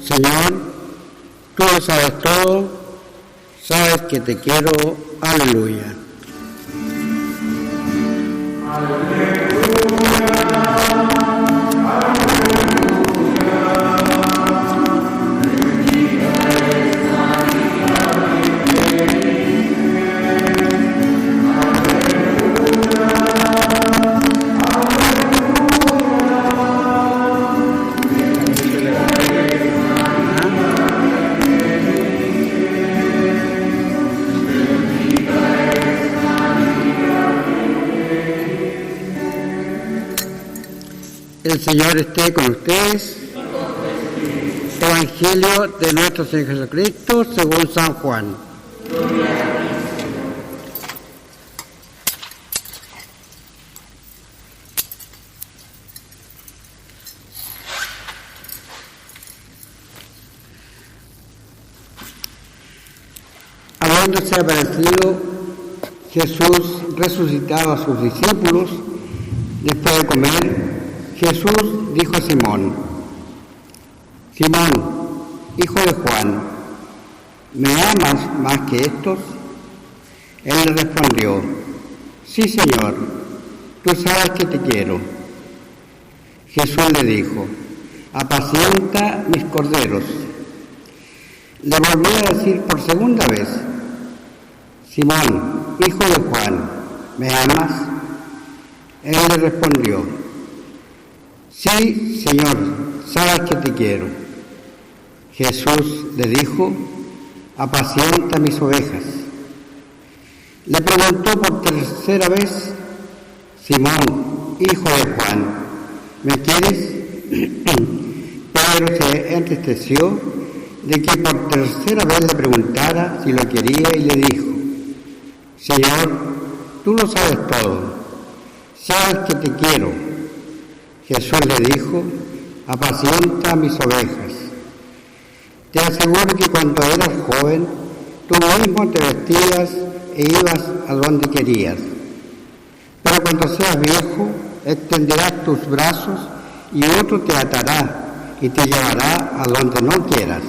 Señor, tú lo sabes todo, sabes que te quiero. Aleluya. El Señor esté con ustedes. Evangelio de nuestro Señor Jesucristo según San Juan. Habiéndose aparecido Jesús resucitado a sus discípulos, después de comer, Jesús dijo a Simón: Simón, hijo de Juan, ¿me amas más que estos? Él le respondió: Sí, Señor, tú sabes que te quiero. Jesús le dijo: apacienta mis corderos. Le volvió a decir por segunda vez: Simón, hijo de Juan, ¿me amas? Él le respondió: Sí, Señor, sabes que te quiero. Jesús le dijo: apacienta mis ovejas. Le preguntó por tercera vez: Simón, hijo de Juan, ¿me quieres? Pedro se entristeció de que por tercera vez le preguntara si lo quería y le dijo: Señor, tú lo sabes todo, sabes que te quiero. Jesús le dijo: apacienta mis ovejas. Te aseguro que cuando eras joven, tú mismo te vestías e ibas a donde querías. Pero cuando seas viejo, extenderás tus brazos y otro te atará y te llevará a donde no quieras.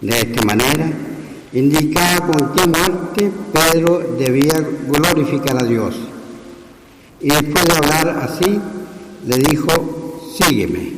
De esta manera, indicaba con qué muerte Pedro debía glorificar a Dios. Y después de hablar así, le dijo: sígueme.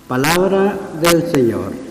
Palabra del Señor.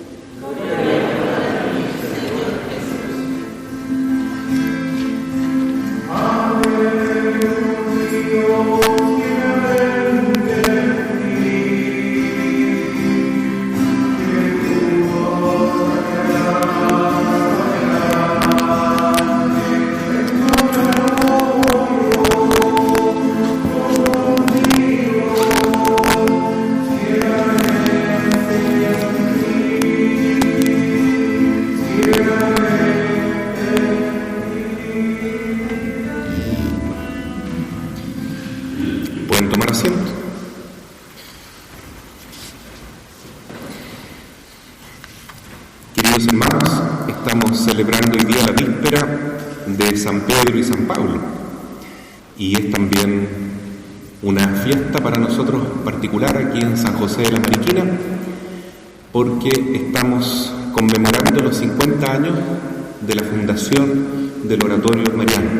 Celebrando hoy día la víspera de San Pedro y San Pablo, y es también una fiesta para nosotros particular aquí en San José de la Mariquina, porque estamos conmemorando los 50 años de la fundación del Oratorio Mariano.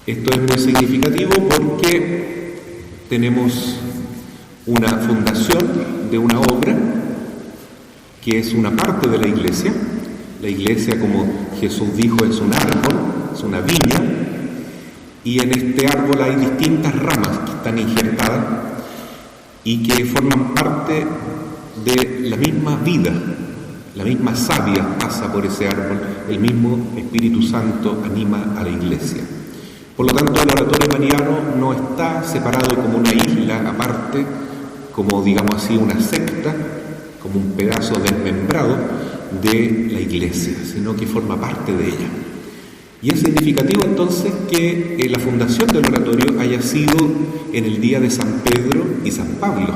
Esto es muy significativo porque tenemos una fundación de una obra que es una parte de la Iglesia. La Iglesia, como Jesús dijo, es un árbol, es una viña, y en este árbol hay distintas ramas que están injertadas y que forman parte de la misma vida. La misma savia pasa por ese árbol, el mismo Espíritu Santo anima a la Iglesia. Por lo tanto, el Oratorio Mariano no está separado como una isla aparte, como digamos así una secta, como un pedazo desmembrado de la Iglesia, sino que forma parte de ella. Y es significativo entonces que la fundación del oratorio haya sido en el día de San Pedro y San Pablo,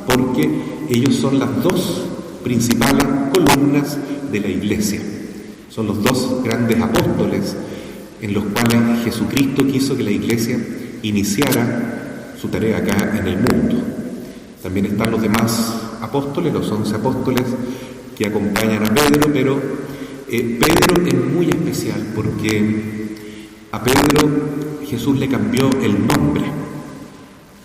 porque ellos son las dos principales columnas de la Iglesia. Son los dos grandes apóstoles en los cuales Jesucristo quiso que la Iglesia iniciara su tarea acá en el mundo. También están los demás apóstoles, los 11 apóstoles que acompañan a Pedro, pero Pedro es muy especial porque a Pedro Jesús le cambió el nombre.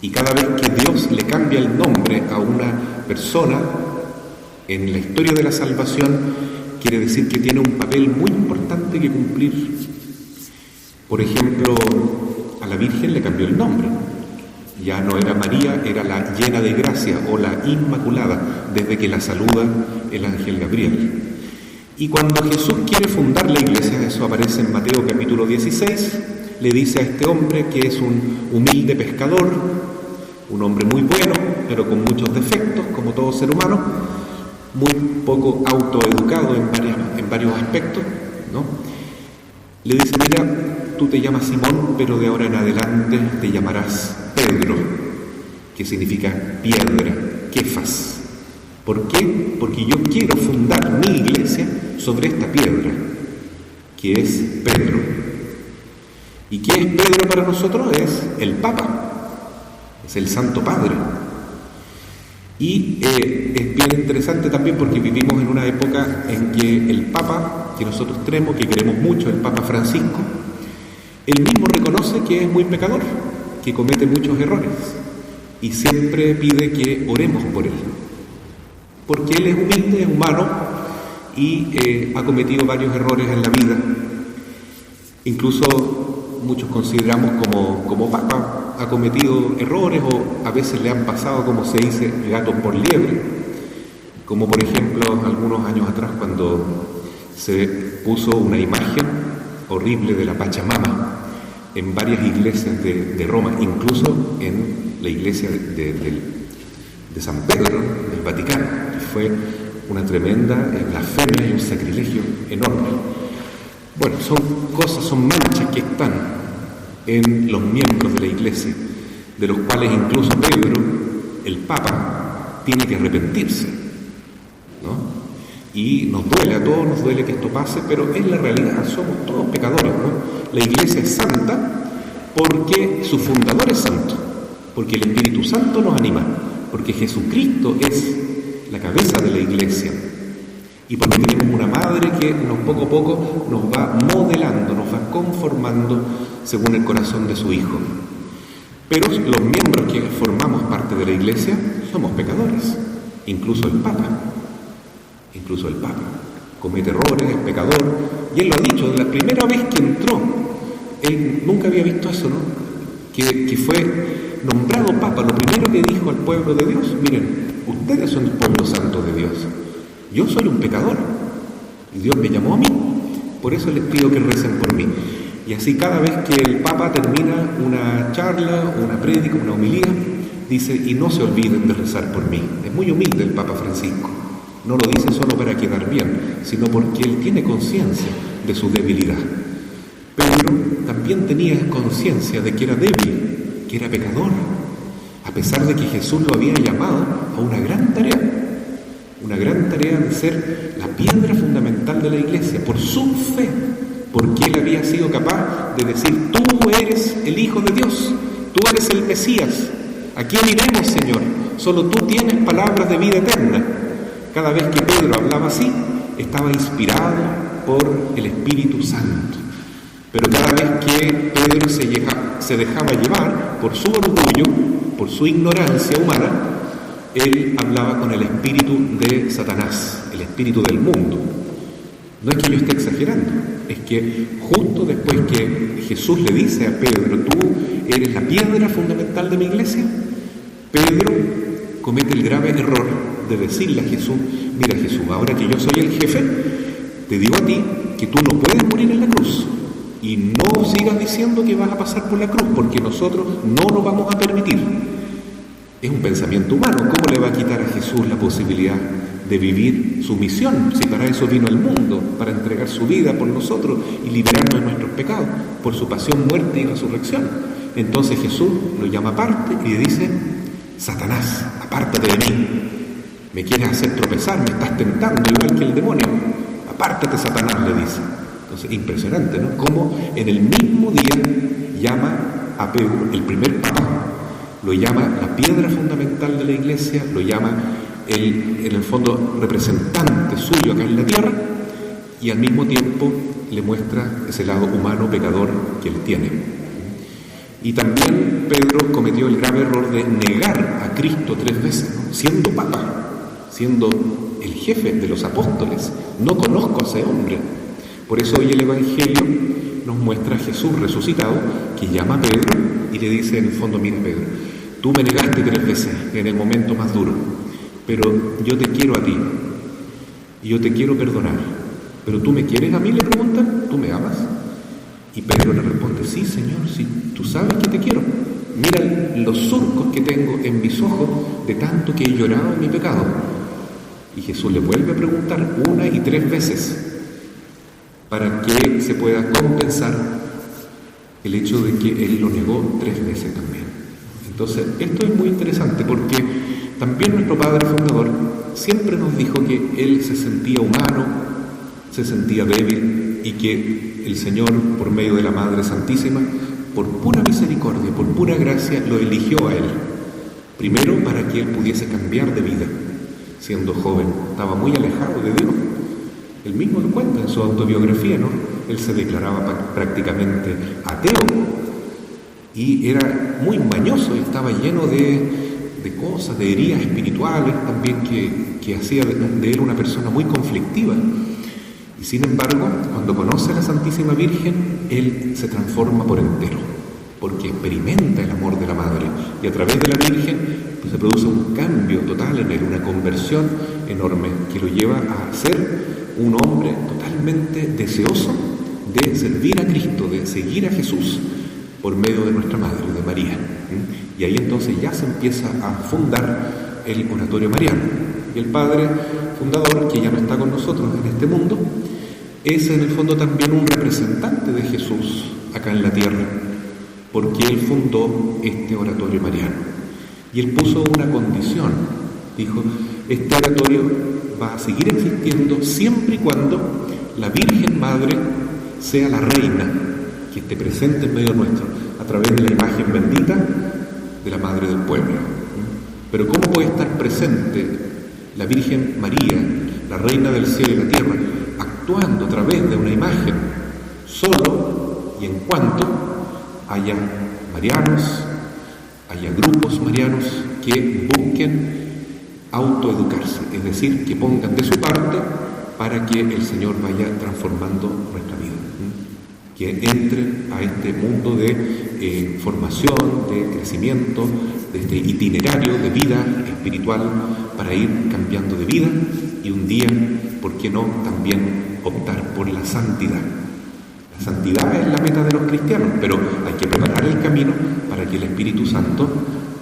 Y cada vez que Dios le cambia el nombre a una persona en la historia de la salvación, quiere decir que tiene un papel muy importante que cumplir. Por ejemplo, a la Virgen le cambió el nombre. Ya no era María, era la llena de gracia o la Inmaculada, desde que la saluda el ángel Gabriel. Y cuando Jesús quiere fundar la iglesia, eso aparece en Mateo capítulo 16, le dice a este hombre que es un humilde pescador, un hombre muy bueno, pero con muchos defectos, como todo ser humano, muy poco autoeducado en varios aspectos, ¿no? Le dice: mira, tú te llamas Simón, pero de ahora en adelante te llamarás Pedro, que significa piedra, Kefas. ¿Por qué? Porque yo quiero fundar mi iglesia sobre esta piedra, que es Pedro. ¿Y qué es Pedro para nosotros? Es el Papa, es el Santo Padre. Y es bien interesante también porque vivimos en una época en que el Papa que nosotros tenemos, que queremos mucho, el Papa Francisco, él mismo reconoce que es muy pecador, que comete muchos errores y siempre pide que oremos por él, porque él es humilde, es humano y ha cometido varios errores en la vida. Incluso muchos consideramos como Papa ha cometido errores o a veces le han pasado, como se dice, gatos por liebre, como por ejemplo algunos años atrás cuando se puso una imagen horrible de la Pachamama en varias iglesias de Roma, incluso en la iglesia de San Pedro, del Vaticano, que fue una tremenda blasfemia y un sacrilegio enorme. Bueno, son manchas que están en los miembros de la iglesia, de los cuales incluso Pedro, el Papa, tiene que arrepentirse, ¿no? Y nos duele, a todos nos duele que esto pase, pero es la realidad, somos todos pecadores, ¿no? La iglesia es santa porque su fundador es santo, porque el Espíritu Santo nos anima, porque Jesucristo es la cabeza de la iglesia y porque tenemos una madre que poco a poco nos va modelando, nos va conformando según el corazón de su Hijo. Pero los miembros que formamos parte de la iglesia somos pecadores, incluso el Papa. Incluso el Papa comete errores, es pecador, y él lo ha dicho, de la primera vez que entró, él nunca había visto eso, ¿no? Que fue nombrado Papa, lo primero que dijo al pueblo de Dios: miren, ustedes son el pueblo santo de Dios, yo soy un pecador, y Dios me llamó a mí, por eso les pido que recen por mí. Y así cada vez que el Papa termina una charla, una prédica, una homilía, dice: y no se olviden de rezar por mí. Es muy humilde el Papa Francisco. No lo dice solo para quedar bien, sino porque él tiene conciencia de su debilidad. Pedro también tenía conciencia de que era débil, que era pecador, a pesar de que Jesús lo había llamado a una gran tarea de ser la piedra fundamental de la iglesia, por su fe, porque él había sido capaz de decir: tú eres el Hijo de Dios, tú eres el Mesías, ¿a quién iremos, Señor? Solo tú tienes palabras de vida eterna. Cada vez que Pedro hablaba así, estaba inspirado por el Espíritu Santo. Pero cada vez que Pedro se dejaba llevar por su orgullo, por su ignorancia humana, él hablaba con el espíritu de Satanás, el espíritu del mundo. No es que yo esté exagerando, es que justo después que Jesús le dice a Pedro: tú eres la piedra fundamental de mi iglesia, Pedro comete el grave error de decirle a Jesús: mira, Jesús, ahora que yo soy el jefe, te digo a ti que tú no puedes morir en la cruz, y no sigas diciendo que vas a pasar por la cruz, porque nosotros no lo vamos a permitir. Es un pensamiento humano. ¿Cómo le va a quitar a Jesús la posibilidad de vivir su misión, si para eso vino al mundo, para entregar su vida por nosotros y liberarnos de nuestros pecados, por su pasión, muerte y resurrección? Entonces Jesús lo llama aparte y le dice: Satanás, apártate de mí, me quieres hacer tropezar, me estás tentando igual que el demonio, apártate, Satanás, le dice. Entonces, impresionante, ¿no? Cómo en el mismo día llama a Pedro, el primer papa, lo llama la piedra fundamental de la Iglesia, lo llama en el fondo representante suyo acá en la tierra, y al mismo tiempo le muestra ese lado humano pecador que él tiene. Y también Pedro cometió el grave error de negar a Cristo 3 veces, ¿no? Siendo papa, siendo el jefe de los apóstoles. No conozco a ese hombre. Por eso hoy el Evangelio nos muestra a Jesús resucitado, que llama a Pedro y le dice en el fondo: mira Pedro, tú me negaste 3 veces en el momento más duro, pero yo te quiero a ti y yo te quiero perdonar. ¿Pero tú me quieres a mí?, le preguntan. ¿Tú me amas? Y Pedro le responde: sí, Señor, sí, tú sabes que te quiero. Mira los surcos que tengo en mis ojos de tanto que he llorado en mi pecado. Y Jesús le vuelve a preguntar 1 y 3 veces para que se pueda compensar el hecho de que él lo negó 3 veces también. Entonces, esto es muy interesante porque también nuestro Padre Fundador siempre nos dijo que él se sentía humano, se sentía débil, y que el Señor, por medio de la Madre Santísima, por pura misericordia, por pura gracia, lo eligió a él. Primero para que él pudiese cambiar de vida. Siendo joven, estaba muy alejado de Dios. Él mismo lo cuenta en su autobiografía, ¿no? Él se declaraba prácticamente ateo y era muy mañoso y estaba lleno de cosas, de heridas espirituales también que hacía de él una persona muy conflictiva. Y sin embargo, cuando conoce a la Santísima Virgen, él se transforma por entero, porque experimenta el amor de la Madre, y a través de la Virgen pues, se produce un cambio total en él, una conversión enorme que lo lleva a ser un hombre totalmente deseoso de servir a Cristo, de seguir a Jesús por medio de nuestra Madre, de María. Y ahí entonces ya se empieza a fundar el oratorio mariano. Y el Padre Fundador, que ya no está con nosotros en este mundo, es en el fondo también un representante de Jesús acá en la tierra, porque él fundó este oratorio mariano. Y él puso una condición, dijo: este oratorio va a seguir existiendo siempre y cuando la Virgen Madre sea la reina que esté presente en medio nuestro, a través de la imagen bendita de la Madre del Pueblo. Pero ¿cómo puede estar presente la Virgen María, la Reina del cielo y la tierra, actuando a través de una imagen solo y en cuanto haya marianos, haya grupos marianos que busquen autoeducarse, es decir, que pongan de su parte para que el Señor vaya transformando nuestra vida, que entren a este mundo de formación, de crecimiento, de este itinerario de vida espiritual para ir cambiando de vida y un día, ¿por qué no?, también optar por la santidad. La santidad es la meta de los cristianos, pero hay que preparar el camino para que el Espíritu Santo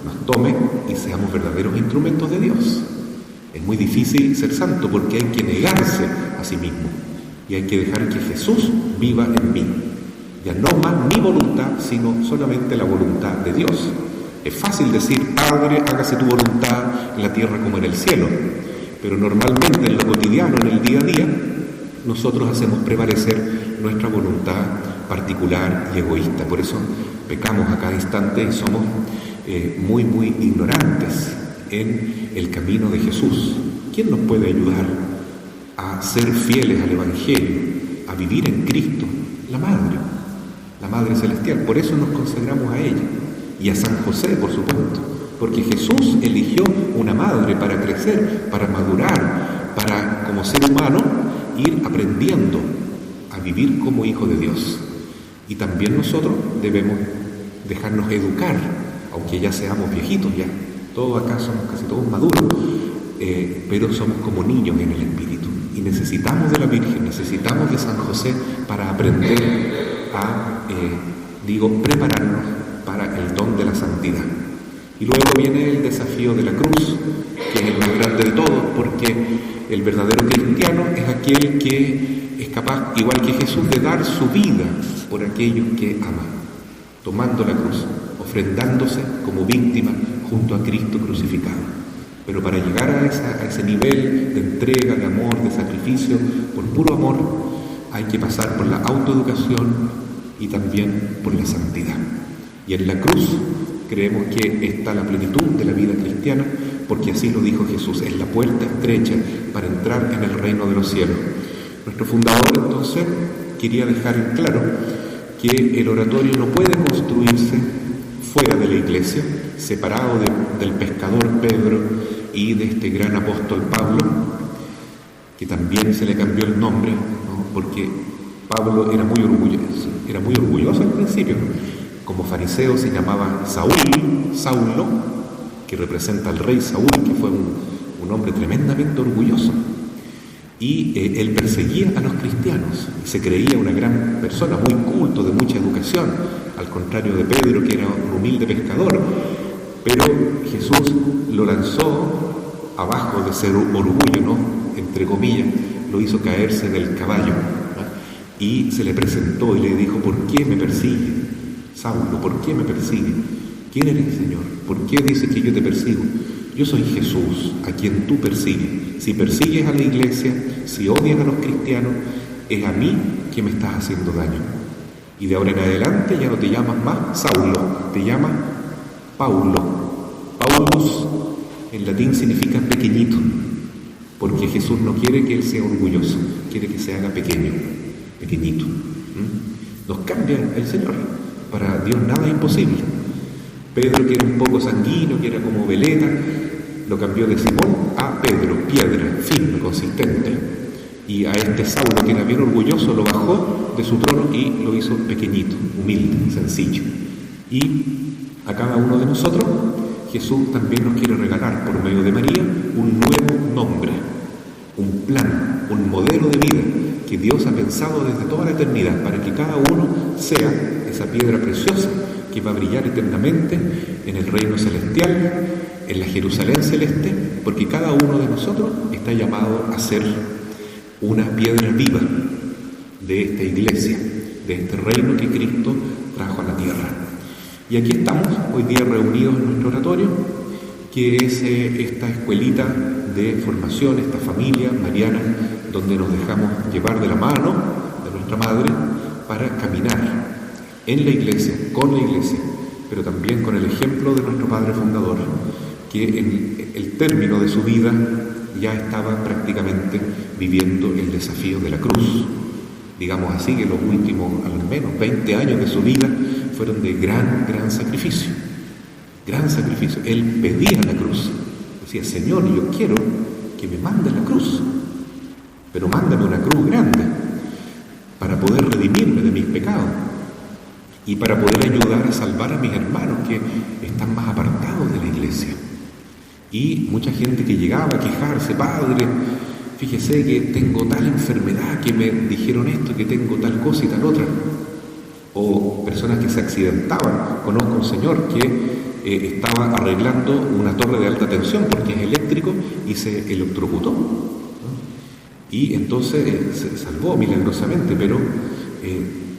nos tome y seamos verdaderos instrumentos de Dios. Es muy difícil ser santo porque hay que negarse a sí mismo y hay que dejar que Jesús viva en mí. Ya no más mi voluntad, sino solamente la voluntad de Dios. Es fácil decir: Padre, hágase tu voluntad en la tierra como en el cielo, pero normalmente en lo cotidiano, en el día a día, nosotros hacemos prevalecer nuestra voluntad particular y egoísta. Por eso pecamos a cada instante y somos muy, muy ignorantes en el camino de Jesús. ¿Quién nos puede ayudar a ser fieles al Evangelio, a vivir en Cristo? La Madre Celestial. Por eso nos consagramos a ella y a San José, por supuesto, porque Jesús eligió una madre para crecer, para madurar, para, como ser humano, ir aprendiendo a vivir como hijo de Dios. Y también nosotros debemos dejarnos educar, aunque ya seamos viejitos, ya todos acá somos casi todos maduros, pero somos como niños en el espíritu y necesitamos de la Virgen, necesitamos de San José para aprender a, prepararnos para el don de la santidad. Y luego viene el desafío de la cruz, que es el más grande de todos, porque el verdadero cristiano es aquel que es capaz, igual que Jesús, de dar su vida por aquellos que ama, tomando la cruz, ofrendándose como víctima junto a Cristo crucificado. Pero para llegar a ese nivel de entrega, de amor, de sacrificio, por puro amor, hay que pasar por la autoeducación y también por la santidad. Y en la cruz, creemos que está la plenitud de la vida cristiana, porque así lo dijo Jesús, es la puerta estrecha para entrar en el reino de los cielos. Nuestro fundador entonces quería dejar en claro que el oratorio no puede construirse fuera de la iglesia, separado del pescador Pedro y de este gran apóstol Pablo, que también se le cambió el nombre, ¿no? Porque Pablo era muy orgulloso al principio. Como fariseo se llamaba Saulo, que representa al rey Saúl, que fue un hombre tremendamente orgulloso. Y él perseguía a los cristianos, y se creía una gran persona, muy culto, de mucha educación, al contrario de Pedro, que era un humilde pescador. Pero Jesús lo lanzó abajo de ese orgullo, ¿no? Entre comillas, lo hizo caerse del caballo, ¿no? Y se le presentó y le dijo: ¿por qué me persigue, Saulo? ¿Por qué me persigue? ¿Quién eres, Señor? ¿Por qué dices que yo te persigo? Yo soy Jesús, a quien tú persigues. Si persigues a la iglesia, si odias a los cristianos, es a mí que me estás haciendo daño. Y de ahora en adelante ya no te llamas más Saulo, te llamas Paulo. Paulus en latín significa pequeñito, porque Jesús no quiere que él sea orgulloso, quiere que se haga pequeñito. Nos cambia el Señor. Para Dios nada es imposible. Pedro, que era un poco sanguíneo, que era como veleta, lo cambió de Simón a Pedro, piedra, firme, consistente. Y a este Saulo, que era bien orgulloso, lo bajó de su trono y lo hizo pequeñito, humilde, sencillo. Y a cada uno de nosotros, Jesús también nos quiere regalar, por medio de María, un nuevo nombre, un plan, un modelo de vida que Dios ha pensado desde toda la eternidad, para que cada uno sea esa piedra preciosa que va a brillar eternamente en el reino celestial, en la Jerusalén celeste, porque cada uno de nosotros está llamado a ser una piedra viva de esta iglesia, de este reino que Cristo trajo a la tierra. Y aquí estamos hoy día reunidos en nuestro oratorio, que es esta escuelita de formación, esta familia mariana, donde nos dejamos llevar de la mano de nuestra madre para caminar en la iglesia, con la iglesia, pero también con el ejemplo de nuestro padre fundador, que en el término de su vida ya estaba prácticamente viviendo el desafío de la cruz. Digamos así, que los últimos al menos 20 años de su vida fueron de gran sacrificio. Gran sacrificio. Él pedía la cruz. Decía: Señor, yo quiero que me mandes la cruz, pero mándame una cruz grande para poder redimirme de mis pecados y para poder ayudar a salvar a mis hermanos que están más apartados de la iglesia. Y mucha gente que llegaba a quejarse: padre, fíjese que tengo tal enfermedad, que me dijeron esto, que tengo tal cosa y tal otra. O personas que se accidentaban. Conozco a un señor que estaba arreglando una torre de alta tensión porque es eléctrico y se electrocutó, ¿no? Y entonces se salvó milagrosamente, pero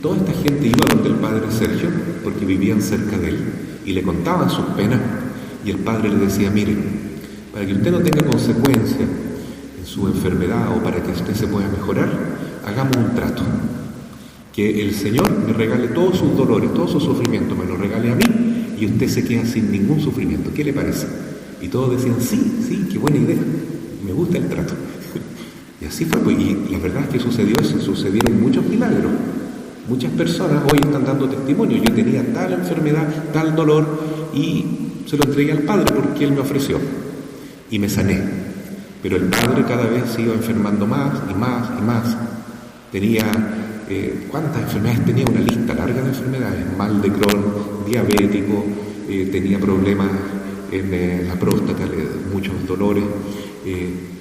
toda esta gente iba donde el padre Sergio, porque vivían cerca de él, y le contaban sus penas, y el padre le decía: mire, para que usted no tenga consecuencias en su enfermedad o para que usted se pueda mejorar, hagamos un trato, que el Señor me regale todos sus dolores, todo su sufrimiento, me lo regale a mí, y usted se queda sin ningún sufrimiento. ¿Qué le parece? Y todos decían: sí, qué buena idea, me gusta el trato. Y así fue, pues, y la verdad es que sucedió eso, sucedieron muchos milagros. Muchas personas hoy están dando testimonio: yo tenía tal enfermedad, tal dolor, y se lo entregué al Padre porque Él me ofreció, y me sané. Pero el Padre cada vez se iba enfermando más y más. Tenía, ¿cuántas enfermedades? Tenía una lista larga de enfermedades: mal de Crohn, diabético, tenía problemas en la próstata, muchos dolores,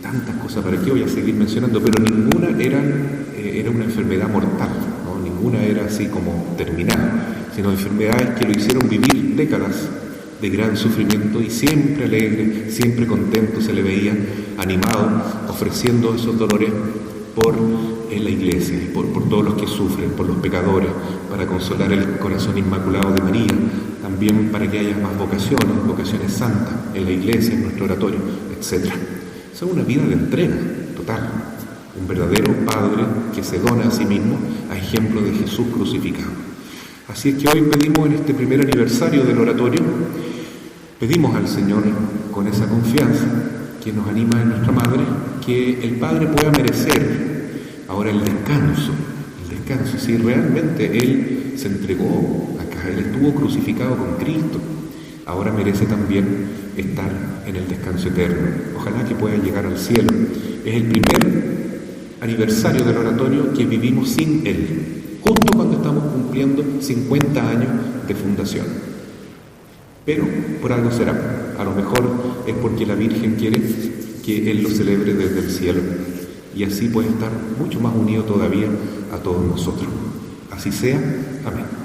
tantas cosas. ¿Para qué voy a seguir mencionando? Pero ninguna era una enfermedad mortal, ¿no? Ninguna era así como terminal, sino enfermedades que lo hicieron vivir décadas de gran sufrimiento, y siempre alegre, siempre contento se le veía, animado, ofreciendo esos dolores por la iglesia, por todos los que sufren, por los pecadores, para consolar el corazón inmaculado de María, también para que haya más vocaciones santas en la iglesia, en nuestro oratorio, etc. Es una vida de entrega total, un verdadero Padre que se dona a sí mismo a ejemplo de Jesús crucificado. Así es que hoy pedimos, en este primer aniversario del oratorio, Pedimos al Señor con esa confianza que nos anima en nuestra Madre, que el Padre pueda merecer ahora el descanso, si realmente Él se entregó acá, Él estuvo crucificado con Cristo, ahora merece también estar en el descanso eterno. Ojalá que pueda llegar al cielo. Es el primer aniversario del oratorio que vivimos sin Él, justo cuando estamos cumpliendo 50 años de fundación. Pero por algo será. A lo mejor es porque la Virgen quiere que Él lo celebre desde el cielo y así puede estar mucho más unido todavía a todos nosotros. Así sea. Amén.